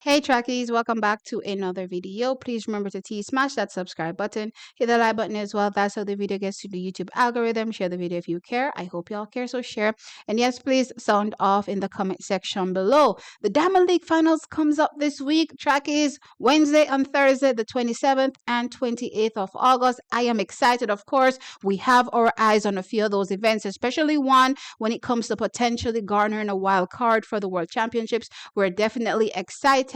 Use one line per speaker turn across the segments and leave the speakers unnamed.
Hey Trakkies, welcome back to another video. Please remember to smash that subscribe button, hit the like button as well. That's how the video gets to the YouTube algorithm. Share the video if you care. I hope y'all care, so share. And yes, please sound off in the comment section below. The Diamond League Finals comes up this week. Trakkies, Wednesday and Thursday, the 27th and 28th of August. I am excited, of course. We have our eyes on a few of those events, especially one when it comes to potentially garnering a wild card for the World Championships. We're definitely excited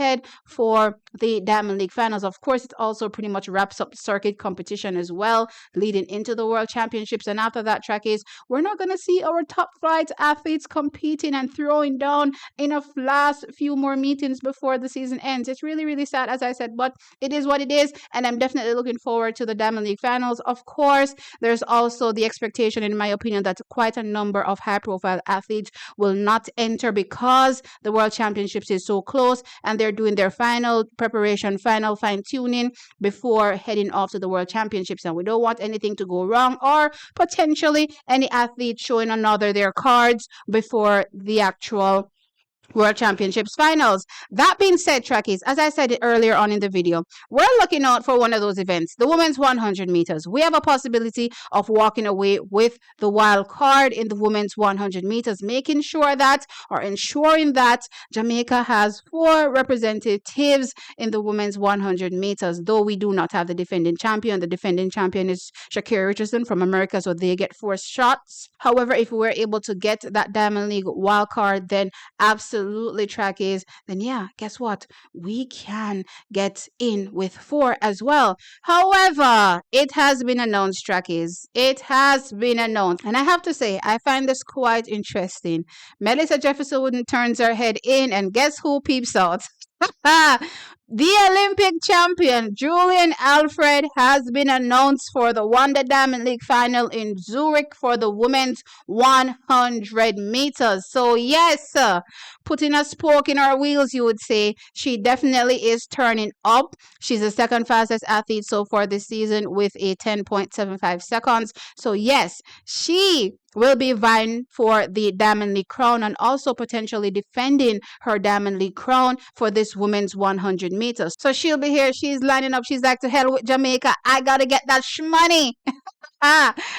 for the Diamond League Finals. Of course, it also pretty much wraps up circuit competition as well, leading into the World Championships. And after that, Trakkies, we're not going to see our top flight athletes competing and throwing down in a last few more meetings before the season ends. It's really, really sad, as I said, but it is what it is. And I'm definitely looking forward to the Diamond League Finals. Of course, there's also the expectation, in my opinion, that quite a number of high-profile athletes will not enter because the World Championships is so close and they're doing their final preparation, final fine-tuning before heading off to the World Championships. And we don't want anything to go wrong or potentially any athlete showing another their cards before the actual World Championships finals. That being said, Trakkies, as I said earlier on in the video, we're looking out for one of those events, the women's 100 meters. We have a possibility of walking away with the wild card in the women's 100 meters, making sure that or ensuring that Jamaica has 4 representatives in the women's 100 meters, though we do not have the defending champion. The defending champion is Shakira Richardson from America, so they get 4 shots. However, if we're able to get that Diamond League wild card, then absolutely, Trakkies, then yeah, guess what? We can get in with 4 as well. However, it has been announced, Trakkies. It has been announced. And I have to say, I find this quite interesting. Melissa Jefferson Wooden turns her head in, and guess who peeps out? The Olympic champion Julien Alfred has been announced for the Wonder Diamond League final in Zurich for the women's 100 meters. So yes, putting a spoke in her wheels, you would say. She definitely is turning up. She's the second fastest athlete so far this season with a 10.75 seconds. So yes, she will be vying for the Diamond League crown and also potentially defending her Diamond League crown for this women's 100 meters. So she'll be here. She's lining up. She's like, to hell with Jamaica. I gotta get that shmoney.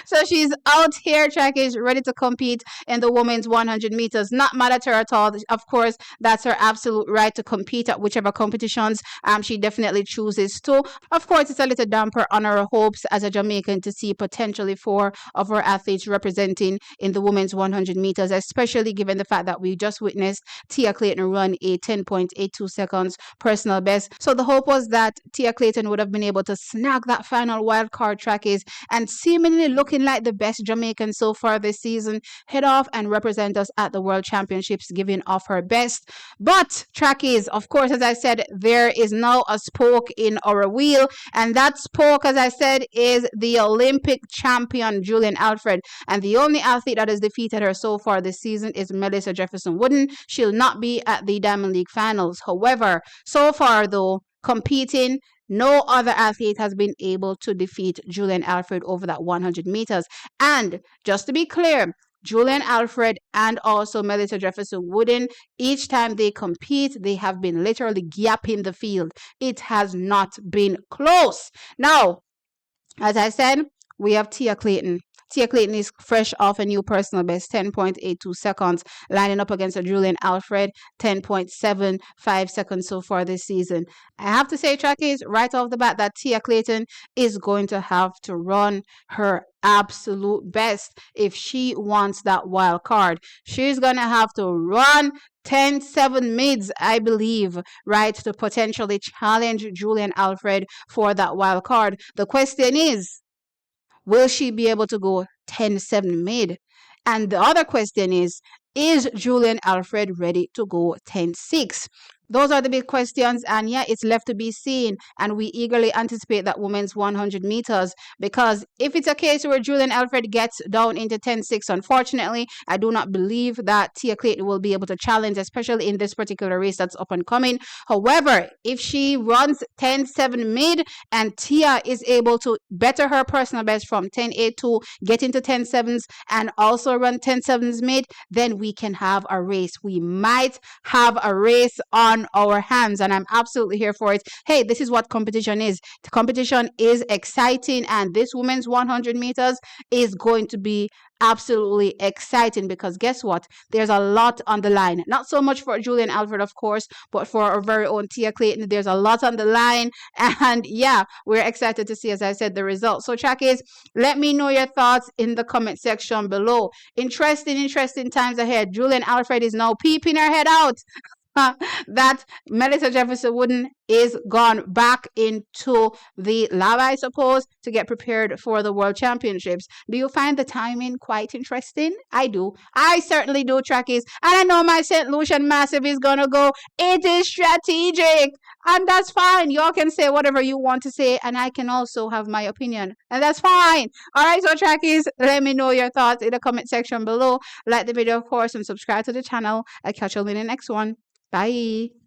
So she's out here, Trakkies, ready to compete in the women's 100 meters. Not mad at her at all. Of course, that's her absolute right to compete at whichever competitions she definitely chooses to. Of course, it's a little damper on her hopes as a Jamaican to see potentially 4 of her athletes representing in the women's 100 meters, especially given the fact that we just witnessed Tia Clayton run a 10.82 seconds personal best. So the hope was that Tia Clayton would have been able to snag that final wild card, Trakkies, and seemingly looking like the best Jamaican so far this season, head off and represent us at the World Championships, giving off her best. But Trakkies, of course, as I said, there is now a spoke in our wheel, and that spoke, as I said, is the Olympic champion Julien Alfred, and the only athlete that has defeated her so far this season is Melissa Jefferson Wooden. She'll not be at the Diamond League finals. However, so far though, competing, no other athlete has been able to defeat Julien Alfred over that 100 meters. And just to be clear, Julien Alfred and also Melissa Jefferson Wooden, each time they compete, they have been literally gapping the field. It has not been close. Now, as I said, we have Tia Clayton. Tia Clayton is fresh off a new personal best, 10.82 seconds, lining up against a Julien Alfred, 10.75 seconds so far this season. I have to say, Trakkies, right off the bat, that Tia Clayton is going to have to run her absolute best if she wants that wild card. She's going to have to run 10-7 mids, I believe, right, to potentially challenge Julien Alfred for that wild card. The question is, will she be able to go 10-7 mid? And the other question is Julien Alfred ready to go 10-6? Those are the big questions, and yeah, it's left to be seen, and we eagerly anticipate that women's 100 meters, because if it's a case where Julien Alfred gets down into 10-6, unfortunately, I do not believe that Tia Clayton will be able to challenge, especially in this particular race that's up and coming. However, if she runs 10-7 mid and Tia is able to better her personal best from 10-8 to get into 10-7s and also run 10-7s mid, then we can have a race. We might have a race on on our hands, and I'm absolutely here for it. Hey, this is what competition is. The competition is exciting, and this women's 100 meters is going to be absolutely exciting because guess what? There's a lot on the line. Not so much for Julian Alfred, of course, but for our very own Tia Clayton. There's a lot on the line. And yeah, we're excited to see, as I said, the results. So, trackies, let me know your thoughts in the comment section below. Interesting times ahead. Julian Alfred is now peeping her head out. That Melissa Jefferson Wooden is gone back into the lab, I suppose, to get prepared for the World Championships. Do you find the timing quite interesting? I do. I certainly do, trackies. And I know my St. Lucian Massive is going to go. It is strategic. And that's fine. Y'all can say whatever you want to say, and I can also have my opinion. And that's fine. All right, so trackies, let me know your thoughts in the comment section below. Like the video, of course, and subscribe to the channel. I'll catch you in the next one. Bye.